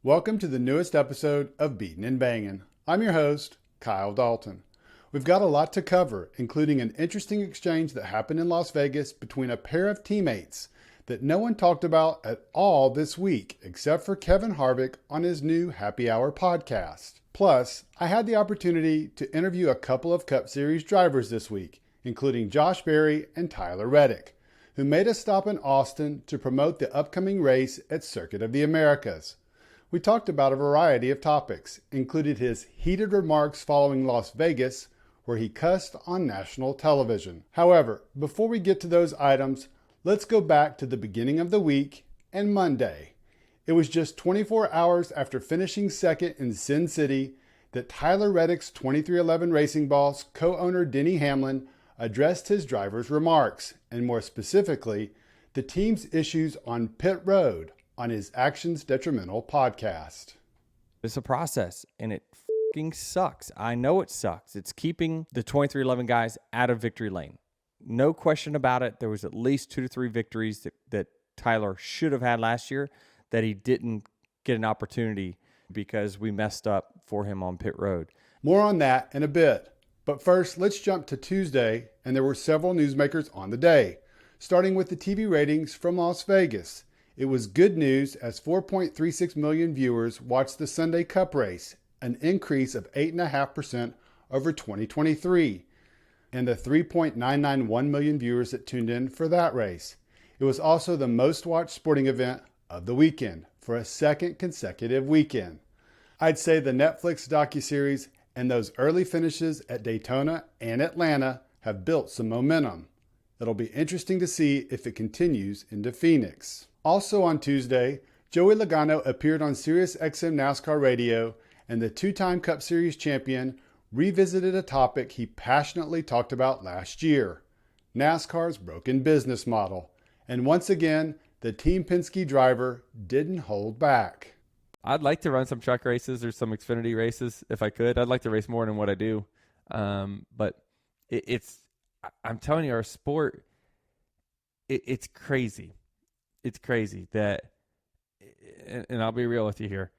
Welcome to the newest episode of Beatin' and Bangin'. I'm your host, Kyle Dalton. We've got a lot to cover, including an interesting exchange that happened in Las Vegas between a pair of teammates that no one talked about at all this week, except for Kevin Harvick on his new Happy Hour podcast. Plus, I had the opportunity to interview a couple of Cup Series drivers this week, including Josh Berry and Tyler Reddick, who made a stop in Austin to promote the upcoming race at Circuit of the Americas. We talked about a variety of topics, included his heated remarks following Las Vegas, where he cussed on national television. However, before we get to those items, let's go back to the beginning of the week and Monday. It was just 24 hours after finishing second in Sin City that Tyler Reddick's 2311 Racing Boss co-owner Denny Hamlin addressed his driver's remarks, and more specifically, the team's issues on pit road, on his Actions Detrimental podcast. It's a process, and it fucking sucks. I know it sucks. It's keeping the 2311 guys out of victory lane. No question about it. There was at least 2 to 3 victories that Tyler should have had last year that he didn't get an opportunity because we messed up for him on pit road. More on that in a bit. But first, let's jump to Tuesday, and there were several newsmakers on the day, starting with the TV ratings from Las Vegas. It was good news as 4.36 million viewers watched the Sunday Cup race, an increase of 8.5% over 2023, and the 3.991 million viewers that tuned in for that race. It was also the most watched sporting event of the weekend for a second consecutive weekend. I'd say the Netflix docuseries and those early finishes at Daytona and Atlanta have built some momentum. It'll be interesting to see if it continues into Phoenix. Also on Tuesday, Joey Logano appeared on SiriusXM NASCAR Radio, and the two-time Cup Series champion revisited a topic he passionately talked about last year, NASCAR's broken business model. And once again, the Team Penske driver didn't hold back. I'd like to run some truck races or some Xfinity races if I could. I'd like to race more than what I do. But I'm telling you, our sport, it's crazy. It's crazy that, and I'll be real with you here,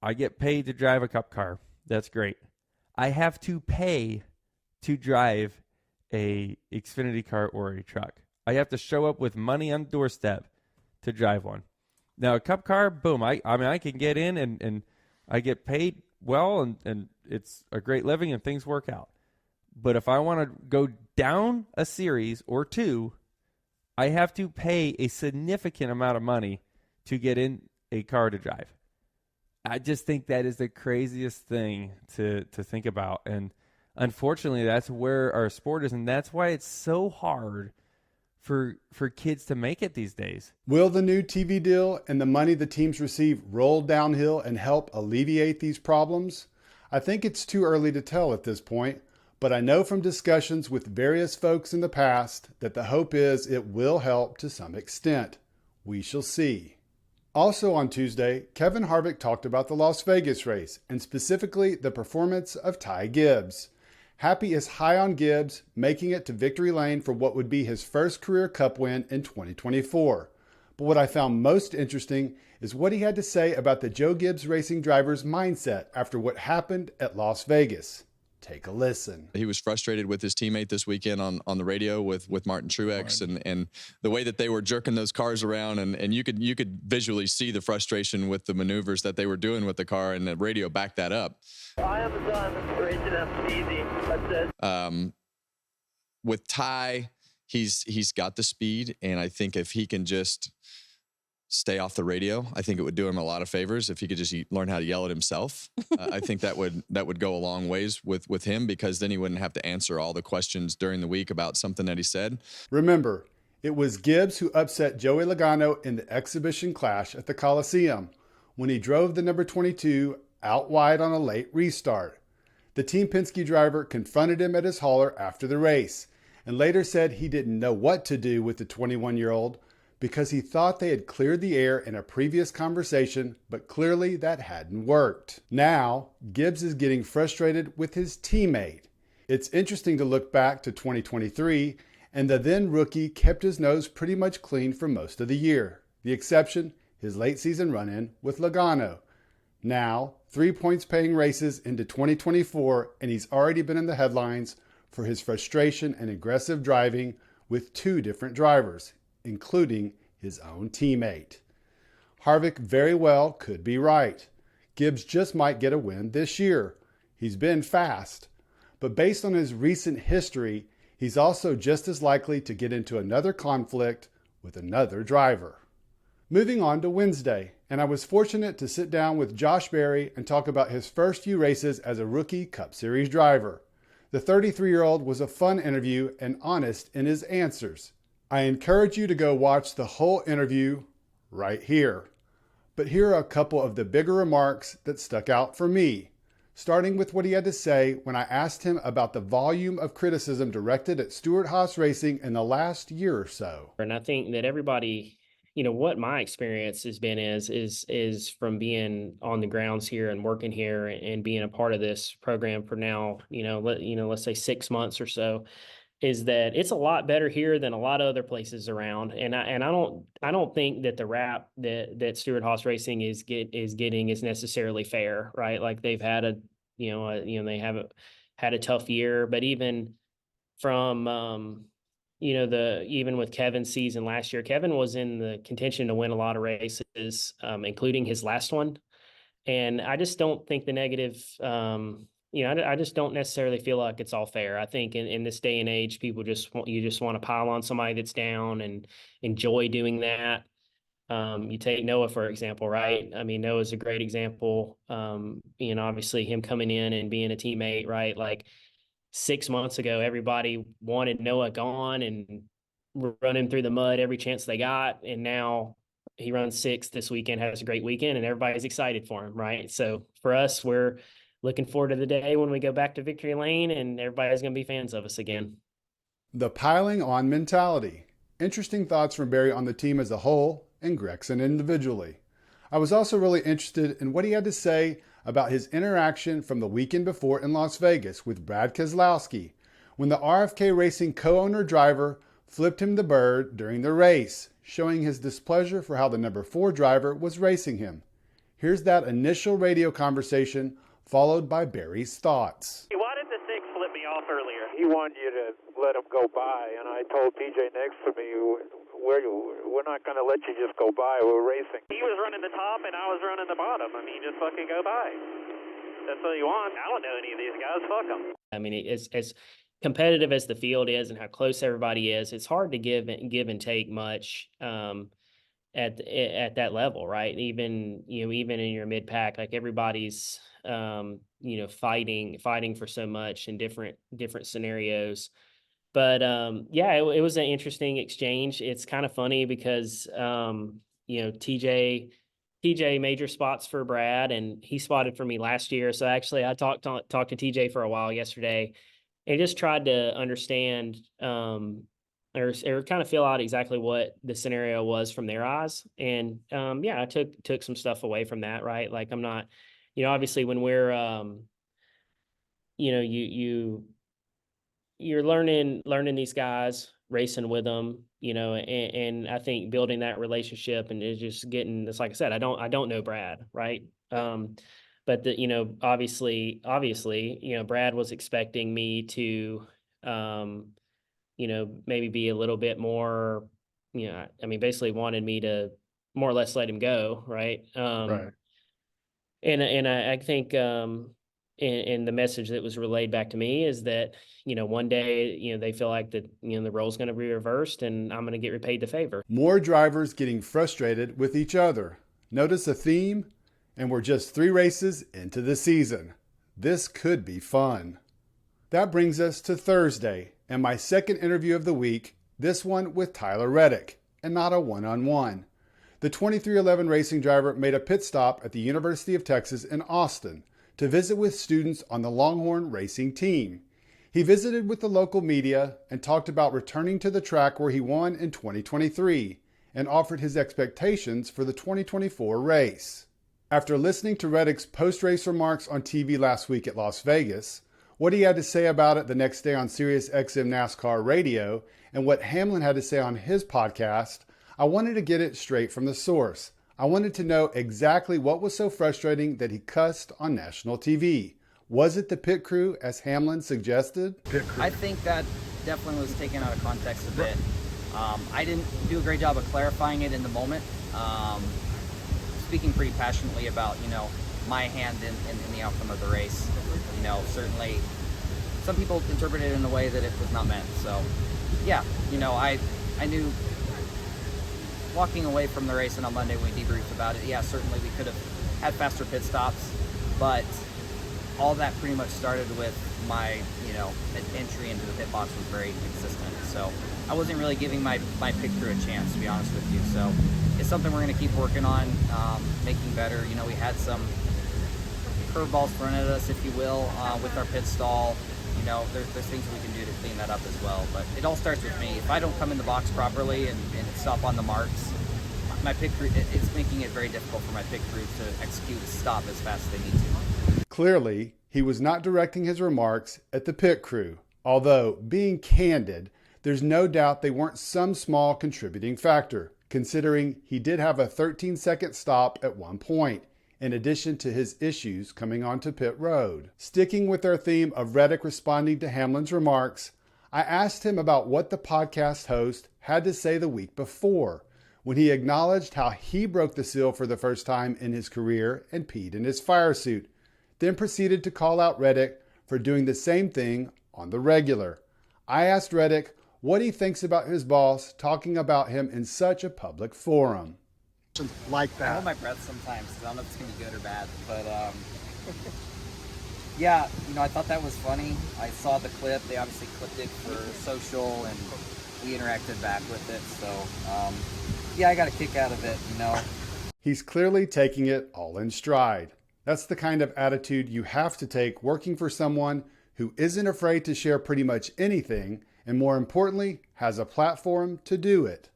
I get paid to drive a Cup car. That's great. I have to pay to drive a Xfinity car or a truck. I have to show up with money on the doorstep to drive one. Now, a Cup car, boom, I can get in and I get paid well, and it's a great living and things work out. But if I want to go down a series or two, I have to pay a significant amount of money to get in a car to drive. I just think that is the craziest thing to think about. And unfortunately, that's where our sport is, and that's why it's so hard for kids to make it these days. Will the new TV deal and the money the teams receive roll downhill and help alleviate these problems? I think it's too early to tell at this point, but I know from discussions with various folks in the past that the hope is it will help to some extent. We shall see. Also on Tuesday, Kevin Harvick talked about the Las Vegas race, and specifically the performance of Ty Gibbs. Happy is high on Gibbs, making it to victory lane for what would be his first career Cup win in 2024. But what I found most interesting is what he had to say about the Joe Gibbs Racing driver's mindset after what happened at Las Vegas. Take a listen. He was frustrated with his teammate this weekend on the radio with Martin Truex, and the way that they were jerking those cars around, and you could visually see the frustration with the maneuvers that they were doing with the car, and the radio backed that up. I am done racing up easy. That's it. With Ty, he's got the speed, and I think if he can just stay off the radio, I think it would do him a lot of favors if he could just learn how to yell at himself. I think that would go a long ways with him, because then he wouldn't have to answer all the questions during the week about something that he said. Remember, it was Gibbs who upset Joey Logano in the exhibition clash at the Coliseum when he drove the number 22 out wide on a late restart. The Team Penske driver confronted him at his hauler after the race and later said he didn't know what to do with the 21-year-old because he thought they had cleared the air in a previous conversation, but clearly that hadn't worked. Now, Gibbs is getting frustrated with his teammate. It's interesting to look back to 2023, and the then rookie kept his nose pretty much clean for most of the year. The exception, his late season run-in with Logano. Now, 3 points paying races into 2024, and he's already been in the headlines for his frustration and aggressive driving with 2 different drivers, including his own teammate. Harvick very well could be right. Gibbs just might get a win this year. He's been fast. But based on his recent history, he's also just as likely to get into another conflict with another driver. Moving on to Wednesday, and I was fortunate to sit down with Josh Berry and talk about his first few races as a rookie Cup Series driver. The 33-year-old was a fun interview and honest in his answers. I encourage you to go watch the whole interview right here. But here are a couple of the bigger remarks that stuck out for me, starting with what he had to say when I asked him about the volume of criticism directed at Stewart-Haas Racing in the last year or so. And I think that everybody, what my experience has been is from being on the grounds here and working here and being a part of this program for now, let's say 6 months or so, is that it's a lot better here than a lot of other places around. And I don't think that the rap that Stewart-Haas Racing is getting is necessarily fair, right? Like they've had they haven't had a tough year, but even from even with Kevin's season last year, Kevin was in the contention to win a lot of races, including his last one. And I just don't think the negative, I just don't necessarily feel like it's all fair. I think in this day and age, people just want to pile on somebody that's down and enjoy doing that. You take Noah, for example, right? I mean, Noah's a great example. Obviously him coming in and being a teammate, right? Like 6 months ago, everybody wanted Noah gone and running through the mud every chance they got. And now he runs 6th this weekend, has a great weekend, and everybody's excited for him, right? So for us, we're looking forward to the day when we go back to victory lane and everybody's going to be fans of us again. The piling on mentality. Interesting thoughts from Barry on the team as a whole and Gregson individually. I was also really interested in what he had to say about his interaction from the weekend before in Las Vegas with Brad Keselowski, when the RFK Racing co-owner driver flipped him the bird during the race, showing his displeasure for how the number 4 driver was racing him. Here's that initial radio conversation, followed by Barry's thoughts. Why did the 6 flip me off earlier? He wanted you to let him go by, and I told TJ next to me, we're not going to let you just go by. We're racing. He was running the top, and I was running the bottom. I mean, just fucking go by. That's what you want. I don't know any of these guys. Fuck them. I mean, it's as competitive as the field is and how close everybody is, it's hard to give and take much at that level, right? Even in your mid pack, like everybody's fighting for so much in different scenarios. But it was an interesting exchange. It's kind of funny because TJ major spots for Brad, and he spotted for me last year. So actually, I talked to TJ for a while yesterday, and just tried to understand or kind of fill out exactly what the scenario was from their eyes. And I took some stuff away from that, right? Like I'm not, obviously when we're you're learning these guys, racing with them, and I think building that relationship and is just getting this, like I said, I don't know Brad, right? But obviously, Brad was expecting me to, maybe be a little bit more, basically wanted me to more or less let him go. Right. Right. And I think, and the message that was relayed back to me is that, one day, they feel like that, the role's going to be reversed and I'm going to get repaid the favor. More drivers getting frustrated with each other. Notice a theme? And we're just 3 races into the season. This could be fun. That brings us to Thursday and my second interview of the week, this one with Tyler Reddick, and not a one-on-one. The 2311 racing driver made a pit stop at the University of Texas in Austin to visit with students on the Longhorn Racing team. He visited with the local media and talked about returning to the track where he won in 2023 and offered his expectations for the 2024 race. After listening to Reddick's post-race remarks on TV last week at Las Vegas, what he had to say about it the next day on Sirius XM NASCAR radio, and what Hamlin had to say on his podcast, I wanted to get it straight from the source. I wanted to know exactly what was so frustrating that he cussed on national TV. Was it the pit crew, as Hamlin suggested? I think that definitely was taken out of context a bit. I didn't do a great job of clarifying it in the moment. Speaking pretty passionately about, my hand in the outcome of the race. Certainly some people interpreted it in a way that it was not meant. So, yeah, I knew walking away from the race and on Monday when we debriefed about it, yeah, certainly we could have had faster pit stops, but all that pretty much started with my, entry into the pit box was very inconsistent. So I wasn't really giving my pit crew a chance, to be honest with you. So it's something we're going to keep working on, making better. We had some curveballs thrown at us, if you will, with our pit stall. There's things we can do to clean that up as well. But it all starts with me. If I don't come in the box properly and stop on the marks, my pit crew, it's making it very difficult for my pit crew to execute a stop as fast as they need to. Clearly, he was not directing his remarks at the pit crew. Although, being candid, there's no doubt they weren't some small contributing factor, considering he did have a 13-second stop at one point, in addition to his issues coming onto pit road. Sticking with our theme of Reddick responding to Hamlin's remarks, I asked him about what the podcast host had to say the week before, when he acknowledged how he broke the seal for the first time in his career and peed in his Firesuit, then proceeded to call out Reddick for doing the same thing on the regular. I asked Reddick what he thinks about his boss talking about him in such a public forum. I hold my breath sometimes because I don't know if it's going to be good or bad. But, yeah, I thought that was funny. I saw the clip. They obviously clipped it for social, and we interacted back with it. So, yeah, I got a kick out of it, He's clearly taking it all in stride. That's the kind of attitude you have to take working for someone who isn't afraid to share pretty much anything, and more importantly, has a platform to do it.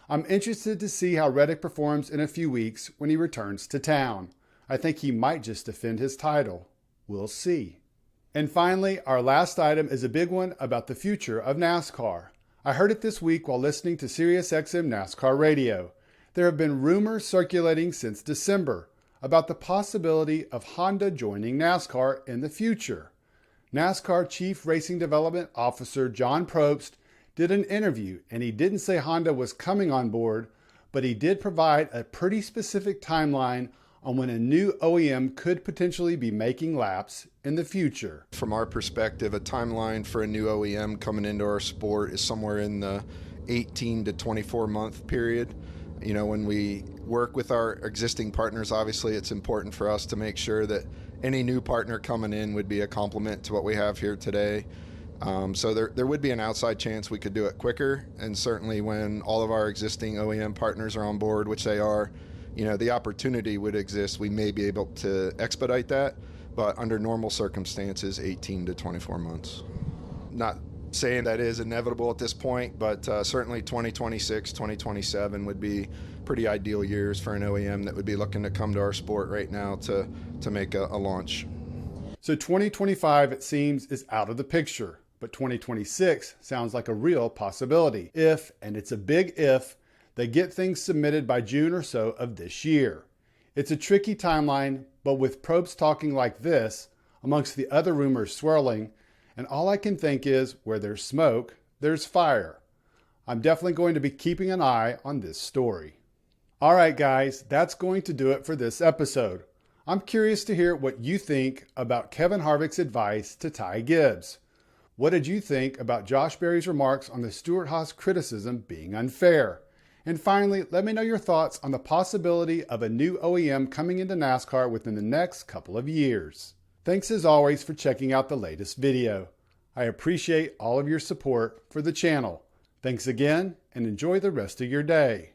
I'm interested to see how Reddick performs in a few weeks when he returns to town. I think he might just defend his title. We'll see. And finally, our last item is a big one about the future of NASCAR. I heard it this week while listening to SiriusXM NASCAR radio. There have been rumors circulating since December about the possibility of Honda joining NASCAR in the future. NASCAR Chief Racing Development Officer John Probst did an interview, and he didn't say Honda was coming on board, but he did provide a pretty specific timeline on when a new OEM could potentially be making laps in the future. From our perspective, a timeline for a new OEM coming into our sport is somewhere in the 18 to 24 month period. When we work with our existing partners, obviously it's important for us to make sure that any new partner coming in would be a complement to what we have here today. So there would be an outside chance we could do it quicker, and certainly when all of our existing OEM partners are on board, which they are, the opportunity would exist. We may be able to expedite that, but under normal circumstances, 18 to 24 months. Not saying that is inevitable at this point, but certainly 2026, 2027 would be pretty ideal years for an OEM that would be looking to come to our sport right now to make a launch. So 2025, it seems, is out of the picture. But 2026 sounds like a real possibility if, and it's a big if, they get things submitted by June or so of this year. It's a tricky timeline, but with Probst talking like this, amongst the other rumors swirling, and all I can think is where there's smoke, there's fire. I'm definitely going to be keeping an eye on this story. All right, guys, that's going to do it for this episode. I'm curious to hear what you think about Kevin Harvick's advice to Ty Gibbs. What did you think about Josh Berry's remarks on the Stewart-Haas criticism being unfair? And finally, let me know your thoughts on the possibility of a new OEM coming into NASCAR within the next couple of years. Thanks as always for checking out the latest video. I appreciate all of your support for the channel. Thanks again, and enjoy the rest of your day.